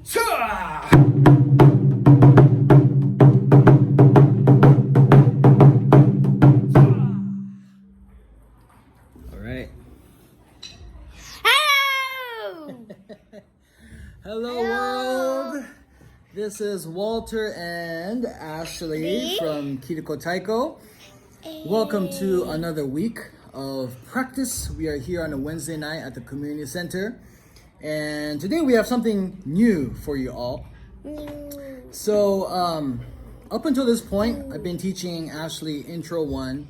All right. Hello world. This is Walter and Ashley from Kiriko Taiko. Welcome to another week of practice. We are here on a Wednesday night at the community center. And today we have something new for you all. So up until this point, I've been teaching Ashley Intro 1,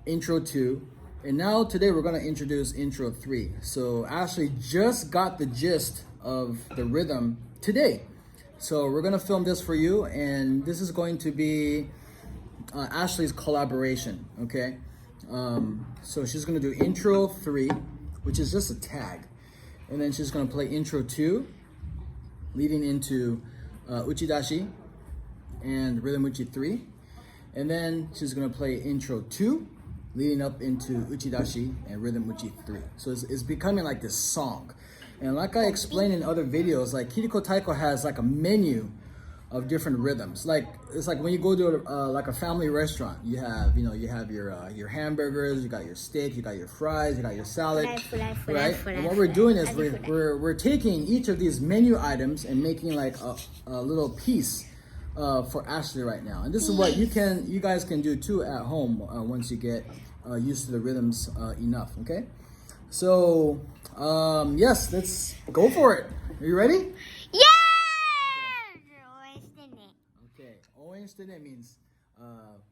Intro 2, and now today we're going to introduce Intro 3. So Ashley just got the gist of the rhythm today. So we're going to film this for you, and this is going to be Ashley's collaboration, okay? So she's going to do Intro 3, which is just a tag. And then she's going to play Intro 2, leading into Uchidashi and Rhythm Uchi 3. And then she's going to play Intro 2, leading up into Uchidashi and Rhythm Uchi 3. So it's becoming like this song. And like I explained in other videos, like Kiriko Taiko has like a menu of different rhythms. Like it's like when you go to like a family restaurant, you have your hamburgers, you got your steak, you got your fries, you got your salad, right? And what we're doing is we're taking each of these menu items and making like a little piece for Ashley right now. And this is what you guys can do too at home once you get used to the rhythms enough. Okay, so yes, let's go for it. Are you ready? That means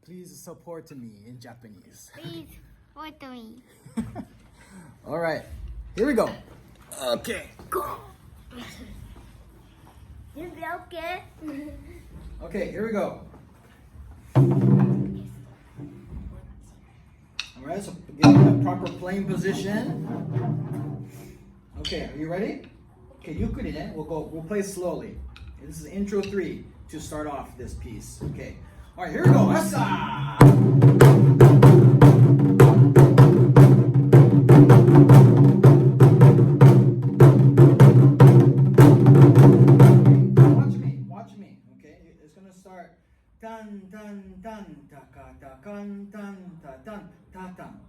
please support me in Japanese. Please support me. All right, here we go. Okay. Go. Is it okay? Okay, here we go. All right, so get in a proper playing position. Okay, are you ready? Okay, yukuri ne. We'll play slowly. Okay, this is intro 3 to start off this piece. Okay. All right, here we go. Asa! Watch me. Okay, it's gonna start. Dun dun dun ta ka ta kan dun ta dun ta dun.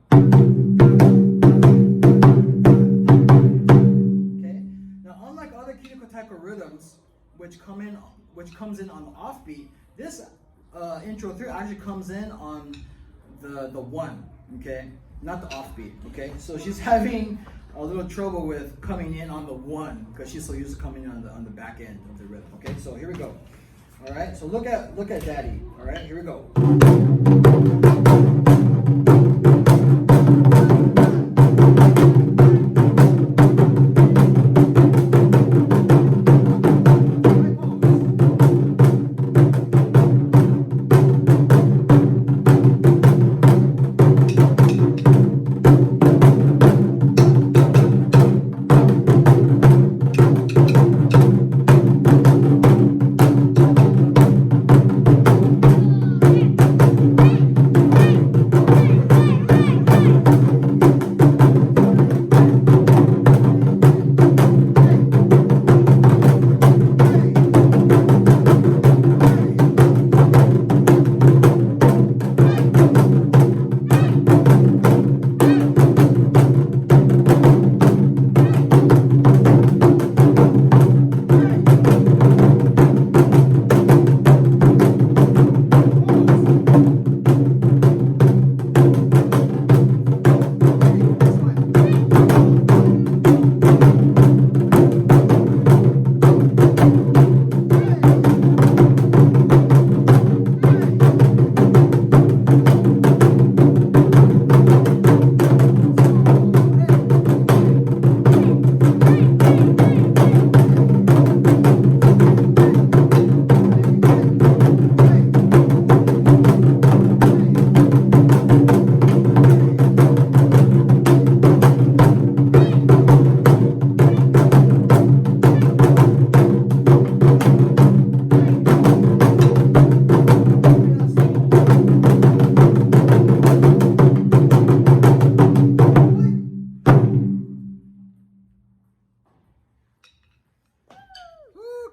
Okay. Now, unlike other Kiriko Taiko rhythms, which comes in on the offbeat, this intro 3 actually comes in on the 1, okay, not the offbeat. Okay, so she's having a little trouble with coming in on the 1 because she's so used to coming in on the back end of the rhythm. Okay, so here we go. All right, so look at Daddy. All right, here we go.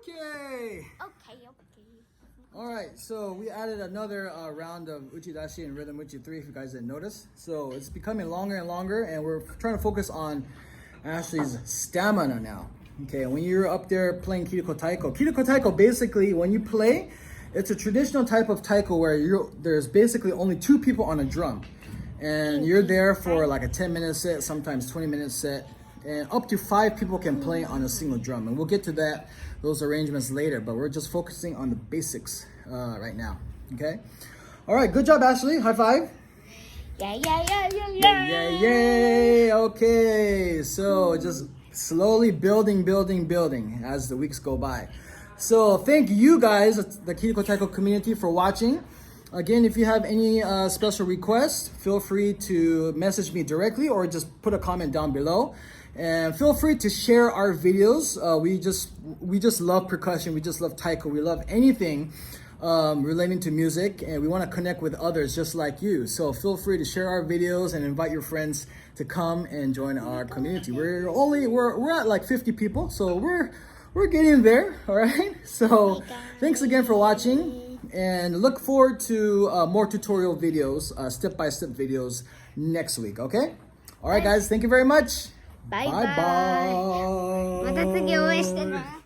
Okay. Okay. All right, so we added another round of uchidashi and rhythm uchi 3 if you guys didn't notice. So it's becoming longer and longer, and we're trying to focus on Ashley's stamina now. Okay, when you're up there playing Kiriko Taiko, basically when you play, it's a traditional type of taiko where there's basically only 2 people on a drum. And you're there for like a 10-minute set, sometimes 20-minute set. And up to 5 people can play on a single drum. And we'll get to those arrangements later, but we're just focusing on the basics right now, okay? All right, good job, Ashley. High five. Yay. Okay, so just slowly building as the weeks go by. So thank you guys, the Kiriko Taiko community, for watching. Again, if you have any special requests, feel free to message me directly or just put a comment down below. And feel free to share our videos. We just love percussion. We just love taiko. We love anything relating to music, and we want to connect with others just like you. So feel free to share our videos and invite your friends to come and join our community. We're at like 50 people, so we're getting there. All right. So thanks again for watching, and look forward to more tutorial videos, step-by-step videos next week. Okay. All right, guys. Thank you very much. Bye bye. また次応援してね。